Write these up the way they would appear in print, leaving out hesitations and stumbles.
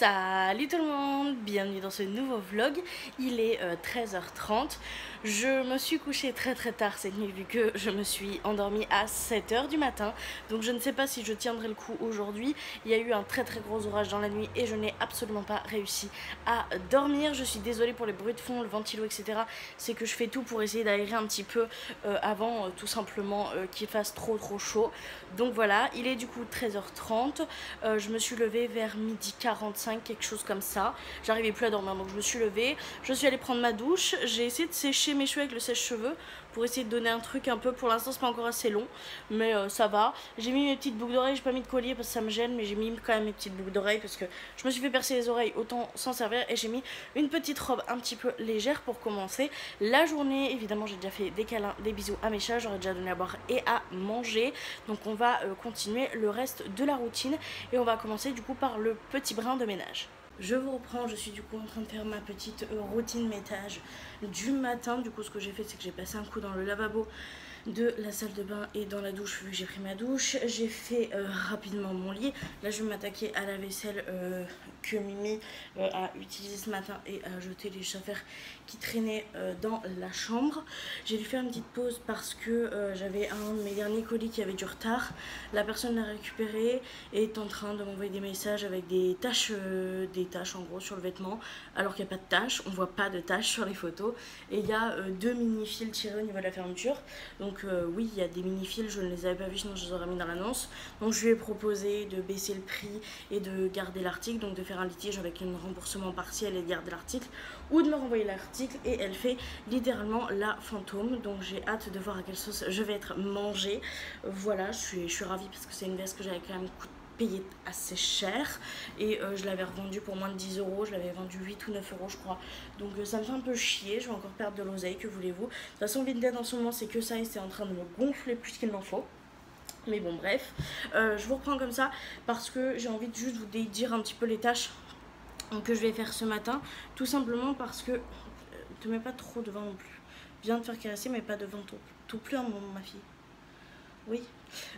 Salut tout le monde, bienvenue dans ce nouveau vlog. Il est 13h30. Je me suis couchée très tard cette nuit vu que je me suis endormie à 7h du matin. Donc je ne sais pas si je tiendrai le coup aujourd'hui. Il y a eu un très gros orage dans la nuit et je n'ai absolument pas réussi à dormir. Je suis désolée pour les bruits de fond, le ventilo, etc. C'est que je fais tout pour essayer d'aérer un petit peu avant tout simplement qu'il fasse trop chaud. Donc voilà, il est du coup 13h30. Je me suis levée vers 12h45, quelque chose comme ça. J'arrivais plus à dormir, donc je me suis levée. Je suis allée prendre ma douche. J'ai essayé de sécher mes cheveux avec le sèche-cheveux pour essayer de donner un truc un peu. Pour l'instant, c'est pas encore assez long, mais ça va. J'ai mis mes petites boucles d'oreilles. J'ai pas mis de collier parce que ça me gêne, mais j'ai mis quand même mes petites boucles d'oreilles parce que je me suis fait percer les oreilles, autant s'en servir. Et j'ai mis une petite robe un petit peu légère pour commencer la journée. Évidemment, j'ai déjà fait des câlins, des bisous à mes chats. J'aurais déjà donné à boire et à manger. Donc on va continuer le reste de la routine et on va commencer du coup par le petit brin de ménage. Je vous reprends, je suis du coup en train de faire ma petite routine ménage du matin. Du coup ce que j'ai fait, c'est que j'ai passé un coup dans le lavabo de la salle de bain et dans la douche vu que j'ai pris ma douche. J'ai fait rapidement mon lit. Là je vais m'attaquer à la vaisselle que Mimi a utilisée ce matin et a jeté les affaires qui traînaient dans la chambre. J'ai dû faire une petite pause parce que j'avais un de mes derniers colis qui avait du retard. La personne l'a récupéré et est en train de m'envoyer des messages avec des taches en gros sur le vêtement, alors qu'il n'y a pas de taches, on voit pas de taches sur les photos. Et il y a deux mini fils tirés au niveau de la fermeture. Donc oui, il y a des mini fils, je ne les avais pas vus, sinon je les aurais mis dans l'annonce. Donc je lui ai proposé de baisser le prix et de garder l'article, donc de faire un litige avec un remboursement partiel et de garder l'article, ou de me renvoyer l'article. Et elle fait littéralement la fantôme, donc j'ai hâte de voir à quelle sauce je vais être mangée. Voilà, je suis ravie parce que c'est une veste que j'avais quand même payé assez cher et je l'avais revendue pour moins de 10 euros. Je l'avais vendu 8 ou 9 euros je crois, donc ça me fait un peu chier. Je vais encore perdre de l'oseille, que voulez-vous. De toute façon Vinted en ce moment c'est que ça et c'est en train de me gonfler plus qu'il n'en faut. Mais bon bref, je vous reprends comme ça parce que j'ai envie de juste vous dire un petit peu les tâches que je vais faire ce matin. Tout simplement parce que te mets pas trop devant non plus. Viens te faire caresser mais pas devant tout plus un moment ma fille. Oui.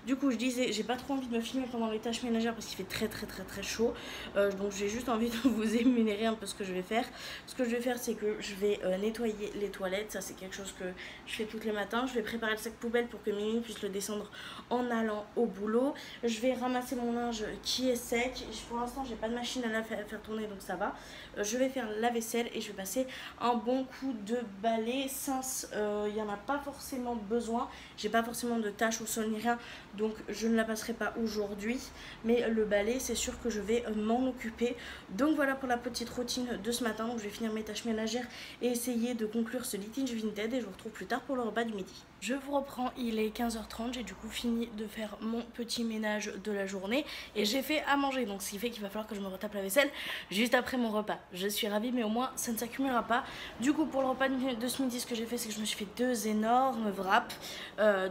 Du coup, je disais, j'ai pas trop envie de me filmer pendant les tâches ménagères parce qu'il fait très chaud. Donc j'ai juste envie de vous énumérer un peu ce que je vais faire. Ce que je vais faire, c'est que je vais nettoyer les toilettes. Ça, c'est quelque chose que je fais tous les matins. Je vais préparer le sac poubelle pour que Mimi puisse le descendre en allant au boulot. Je vais ramasser mon linge qui est sec. Pour l'instant, j'ai pas de machine à la faire tourner, donc ça va. Je vais faire la vaisselle et je vais passer un bon coup de balai. Since il n'y en a pas forcément besoin, j'ai pas forcément de tâches au sol ni rien, donc je ne la passerai pas aujourd'hui, mais le balai c'est sûr que je vais m'en occuper. Donc voilà pour la petite routine de ce matin. Donc je vais finir mes tâches ménagères et essayer de conclure ce litige Vinted et je vous retrouve plus tard pour le repas du midi. Je vous reprends, il est 15h30, j'ai du coup fini de faire mon petit ménage de la journée et j'ai fait à manger, donc ce qui fait qu'il va falloir que je me retape la vaisselle juste après mon repas. Je suis ravie, mais au moins ça ne s'accumulera pas. Du coup pour le repas de ce midi, ce que j'ai fait, c'est que je me suis fait deux énormes wraps,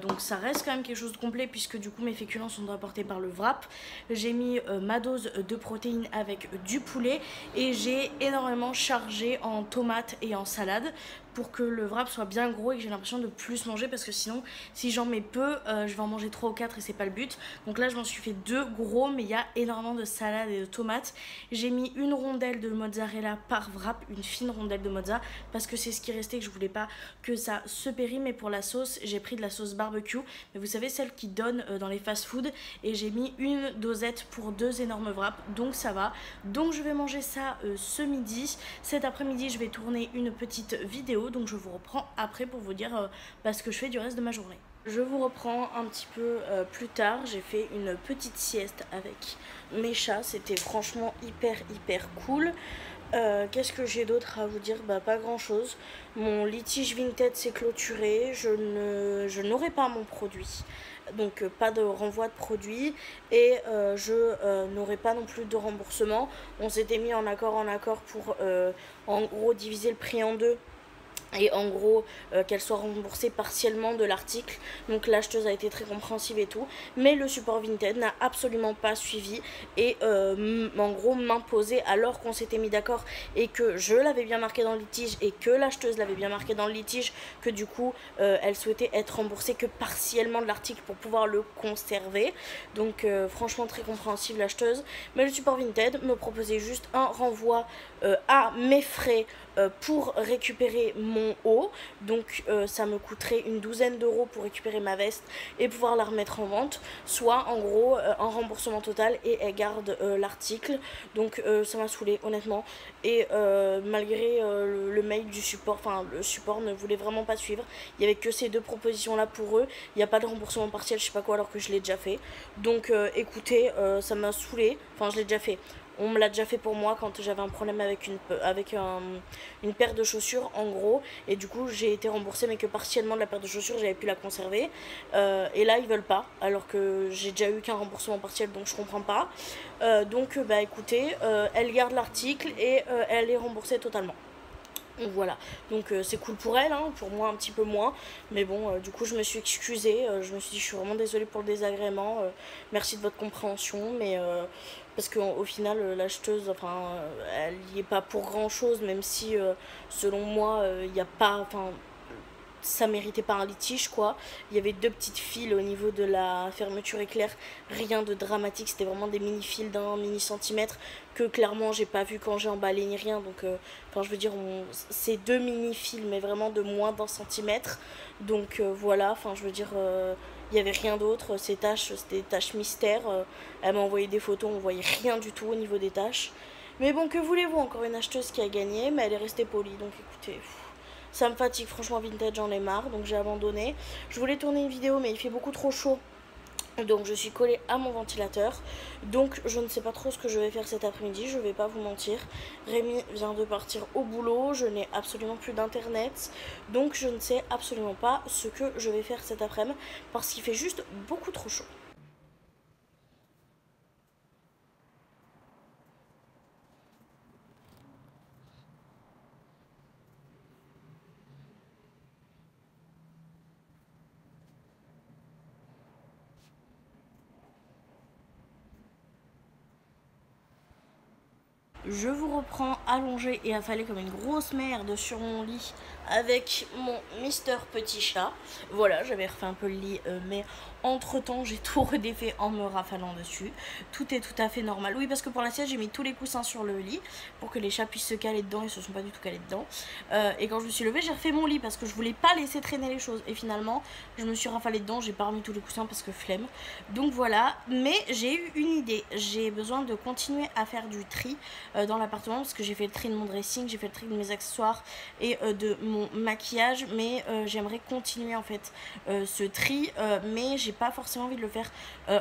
donc ça reste quand même quelque chose de complet puisque du coup mes féculents sont apportés par le wrap. J'ai mis ma dose de protéines avec du poulet et j'ai énormément chargé en tomates et en salade pour que le wrap soit bien gros et que j'ai l'impression de plus manger, parce que sinon si j'en mets peu je vais en manger 3 ou 4 et c'est pas le but. Donc là je m'en suis fait deux gros, mais il y a énormément de salade et de tomates. J'ai mis une rondelle de mozzarella par wrap, une fine rondelle de mozza, parce que c'est ce qui restait, que je voulais pas que ça se périme. Et pour la sauce, j'ai pris de la sauce barbecue, mais vous savez celle qui donne dans les fast food, et j'ai mis une dosette pour deux énormes wraps, donc ça va. Donc je vais manger ça ce midi. Cet après-midi je vais tourner une petite vidéo, donc je vous reprends après pour vous dire ce que je fais du reste de ma journée. Je vous reprends un petit peu plus tard. J'ai fait une petite sieste avec mes chats, c'était franchement hyper cool. Qu'est-ce que j'ai d'autre à vous dire? Pas grand chose. Mon litige Vinted s'est clôturé, je n'aurai pas mon produit, donc pas de renvoi de produit, et je n'aurai pas non plus de remboursement. On s'était mis en accord pour en gros diviser le prix en deux et en gros qu'elle soit remboursée partiellement de l'article. Donc l'acheteuse a été très compréhensive et tout, mais le support Vinted n'a absolument pas suivi et en gros m'imposait, alors qu'on s'était mis d'accord et que je l'avais bien marqué dans le litige et que l'acheteuse l'avait bien marqué dans le litige, que du coup elle souhaitait être remboursée que partiellement de l'article pour pouvoir le conserver. Donc franchement très compréhensive l'acheteuse, mais le support Vinted me proposait juste un renvoi à mes frais pour récupérer mon haut. Donc ça me coûterait une douzaine d'euros pour récupérer ma veste et pouvoir la remettre en vente, soit en gros un remboursement total et elle garde l'article. Donc ça m'a saoulé honnêtement, et malgré le mail du support, enfin le support ne voulait vraiment pas suivre. Il n'y avait que ces deux propositions là pour eux, il n'y a pas de remboursement partiel, je sais pas quoi, alors que je l'ai déjà fait. Donc écoutez, ça m'a saoulé, enfin je l'ai déjà fait. On me l'a déjà fait pour moi quand j'avais un problème avec une paire de chaussures en gros, et du coup j'ai été remboursée mais que partiellement de la paire de chaussures, j'avais pu la conserver. Et là ils veulent pas, alors que j'ai déjà eu qu'un remboursement partiel, donc je comprends pas. Donc bah écoutez, elle garde l'article et elle est remboursée totalement. Donc voilà, donc c'est cool pour elle, hein, pour moi un petit peu moins. Mais bon, du coup je me suis excusée, je me suis dit je suis vraiment désolée pour le désagrément, merci de votre compréhension. Mais parce qu'au final l'acheteuse, enfin elle y est pas pour grand chose, même si selon moi il n'y a pas, enfin ça méritait pas un litige quoi. Il y avait deux petites fils au niveau de la fermeture éclair, rien de dramatique, c'était vraiment des mini fils d'un mini centimètre que clairement j'ai pas vu quand j'ai emballé ni rien. Donc enfin je veux dire c'est deux mini fils mais vraiment de moins d'un centimètre. Donc voilà, enfin je veux dire il n'y avait rien d'autre. Ces taches, c'était des taches mystères. Elle m'a envoyé des photos, on voyait rien du tout au niveau des taches. Mais bon, que voulez-vous, encore une acheteuse qui a gagné, mais elle est restée polie, donc écoutez, ça me fatigue, franchement Vinted j'en ai marre, donc j'ai abandonné. Je voulais tourner une vidéo mais il fait beaucoup trop chaud, donc je suis collée à mon ventilateur. Donc je ne sais pas trop ce que je vais faire cet après-midi, je vais pas vous mentir. Rémi vient de partir au boulot, je n'ai absolument plus d'internet, donc je ne sais absolument pas ce que je vais faire cet après-midi parce qu'il fait juste beaucoup trop chaud. Je vous reprends allongée et affalée comme une grosse merde sur mon lit avec mon Mister Petit Chat. Voilà, j'avais refait un peu le lit, mais entre temps j'ai tout redéfait en me rafalant dessus. Tout est tout à fait normal. Oui, parce que pour la sieste j'ai mis tous les coussins sur le lit pour que les chats puissent se caler dedans. Ils se sont pas du tout calés dedans. Et quand je me suis levée, j'ai refait mon lit parce que je voulais pas laisser traîner les choses. Et finalement, je me suis rafalée dedans. J'ai pas remis tous les coussins parce que flemme. Donc voilà, mais j'ai eu une idée. J'ai besoin de continuer à faire du tri dans l'appartement parce que j'ai fait le tri de mon dressing, j'ai fait le tri de mes accessoires et de mon maquillage, mais j'aimerais continuer en fait ce tri, mais j'ai pas forcément envie de le faire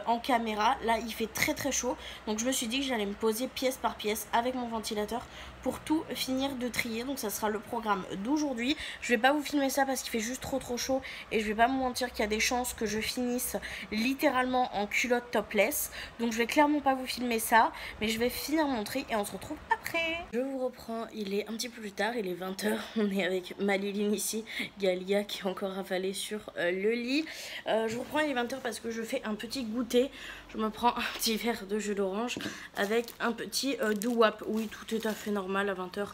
en caméra. Là il fait très très chaud, donc je me suis dit que j'allais me poser pièce par pièce avec mon ventilateur pour tout finir de trier. Donc ça sera le programme d'aujourd'hui. Je vais pas vous filmer ça parce qu'il fait juste trop chaud et je vais pas me mentir qu'il y a des chances que je finisse littéralement en culotte topless, donc je vais clairement pas vous filmer ça, mais je vais finir mon tri et on se retrouve après. Je vous reprends, il est un petit peu plus tard, il est 20 h, on est avec ma Liline ici, Galia qui est encore affalée sur le lit. Je vous reprends, il est 20 h parce que je fais un petit goûter. Je me prends un petit verre de jus d'orange avec un petit doo-wop. Oui, tout est à fait normal, à 20 h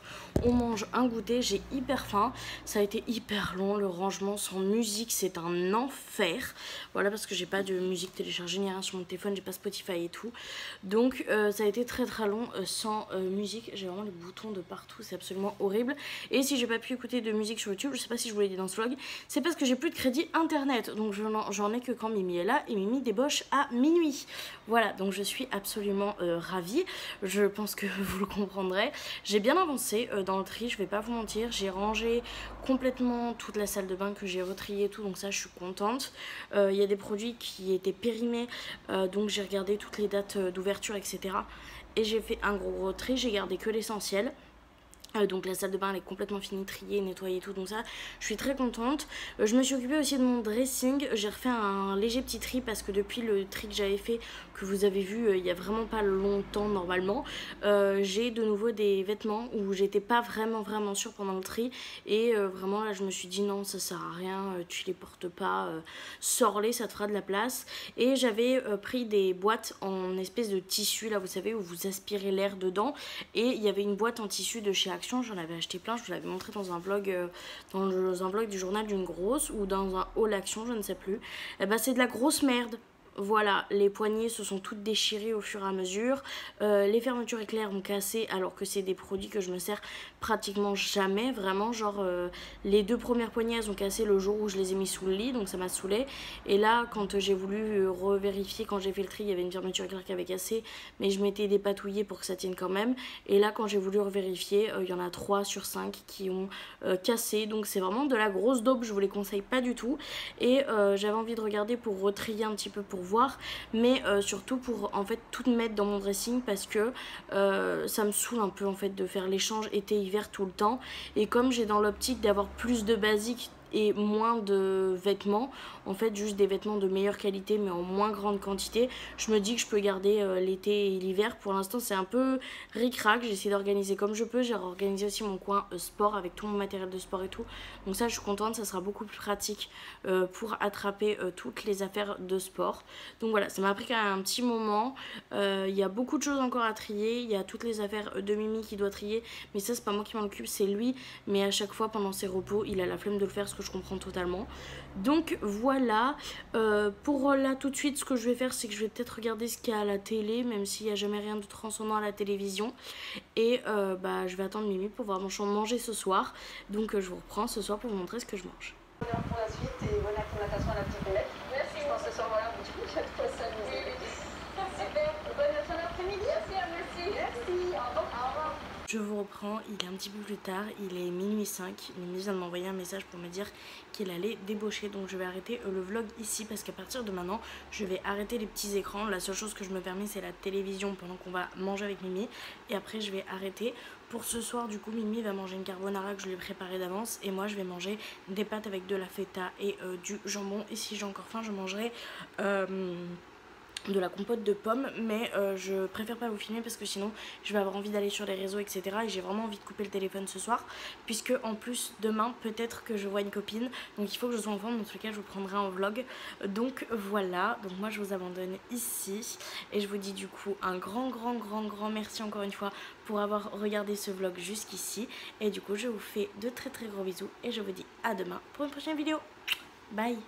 on mange un goûter. J'ai hyper faim, ça a été hyper long, le rangement sans musique c'est un enfer. Voilà, parce que j'ai pas de musique téléchargée ni rien sur mon téléphone, j'ai pas Spotify et tout. Donc ça a été très long sans musique. J'ai vraiment les boutons de partout, c'est absolument horrible. Et si j'ai pas pu écouter de musique sur YouTube, je sais pas si je vous l'ai dit dans ce vlog, c'est parce que j'ai plus de crédit internet. Donc j'en ai que quand Mimi est là, et Mimi débauche à minuit. Voilà, donc je suis absolument ravie. Je pense que vous le comprendrez. J'ai bien avancé dans le tri, je vais pas vous mentir. J'ai rangé complètement toute la salle de bain que j'ai retrié et tout, donc ça je suis contente. Il y a des produits qui étaient périmés, donc j'ai regardé toutes les dates d'ouverture, etc. Et j'ai fait un gros tri, j'ai gardé que l'essentiel. Donc la salle de bain elle est complètement finie, triée, nettoyée et tout, donc ça je suis très contente. Je me suis occupée aussi de mon dressing, j'ai refait un léger petit tri parce que depuis le tri que j'avais fait, que vous avez vu il y a vraiment pas longtemps normalement, j'ai de nouveau des vêtements où j'étais pas vraiment sûre pendant le tri, et vraiment là je me suis dit non, ça sert à rien, tu les portes pas, sors-les, ça te fera de la place. Et j'avais pris des boîtes en espèce de tissu là, vous savez, où vous aspirez l'air dedans, et il y avait une boîte en tissu de chez Action, j'en avais acheté plein, je vous l'avais montré dans un vlog, dans un vlog du journal d'une grosse, ou dans un haul Action, je ne sais plus. Et bah c'est de la grosse merde. Voilà, les poignées se sont toutes déchirées au fur et à mesure, les fermetures éclairs ont cassé alors que c'est des produits que je me sers pratiquement jamais, vraiment, genre les 2 premières poignées elles ont cassé le jour où je les ai mis sous le lit, donc ça m'a saoulé. Et là quand j'ai voulu revérifier, quand j'ai fait le tri, il y avait une fermeture éclair qui avait cassé, mais je m'étais dépatouillée pour que ça tienne quand même. Et là quand j'ai voulu revérifier, il y en a 3 sur 5 qui ont cassé, donc c'est vraiment de la grosse daube, je vous les conseille pas du tout. Et j'avais envie de regarder pour retrier un petit peu, pour voir, mais surtout pour en fait tout mettre dans mon dressing, parce que ça me saoule un peu en fait de faire l'échange été-hiver tout le temps. Et comme j'ai dans l'optique d'avoir plus de basiques et moins de vêtements, en fait juste des vêtements de meilleure qualité mais en moins grande quantité, je me dis que je peux garder l'été et l'hiver. Pour l'instant c'est un peu ric-rac, j'ai essayé d'organiser comme je peux, j'ai organisé aussi mon coin sport avec tout mon matériel de sport et tout, donc ça je suis contente, ça sera beaucoup plus pratique pour attraper toutes les affaires de sport. Donc voilà, ça m'a pris quand même un petit moment, il y a beaucoup de choses encore à trier, il y a toutes les affaires de Mimi qui doit trier, mais ça c'est pas moi qui m'en occupe, c'est lui, mais à chaque fois pendant ses repos il a la flemme de le faire, ce que je comprends totalement. Donc voilà, pour là tout de suite ce que je vais faire c'est que je vais peut-être regarder ce qu'il y a à la télé, même s'il n'y a jamais rien de transcendant à la télévision, et bah, je vais attendre Mimi pour voir manger ce soir. Donc je vous reprends ce soir pour vous montrer ce que je mange. Pour la suite et bonne acclimatation à la petite bébête. Merci. Je pense que ce soir voilà, du coup j'ai trouvé ça amusé. Super, bonne fin d'après-midi. Merci. Merci, au revoir. Je vous reprends, il est un petit peu plus tard, il est minuit 5. Mimi vient de m'envoyer un message pour me dire qu'il allait débaucher, donc je vais arrêter le vlog ici parce qu'à partir de maintenant je vais arrêter les petits écrans. La seule chose que je me permets c'est la télévision pendant qu'on va manger avec Mimi, et après je vais arrêter. Pour ce soir du coup Mimi va manger une carbonara que je lui ai préparée d'avance, et moi je vais manger des pâtes avec de la feta et du jambon, et si j'ai encore faim je mangerai de la compote de pommes, mais je préfère pas vous filmer parce que sinon je vais avoir envie d'aller sur les réseaux etc, et j'ai vraiment envie de couper le téléphone ce soir, puisque en plus demain peut-être que je vois une copine, donc il faut que je sois en forme. Dans tous les cas je vous prendrai en vlog, donc voilà. Donc moi je vous abandonne ici et je vous dis du coup un grand merci encore une fois pour avoir regardé ce vlog jusqu'ici, et du coup je vous fais de très gros bisous et je vous dis à demain pour une prochaine vidéo. Bye.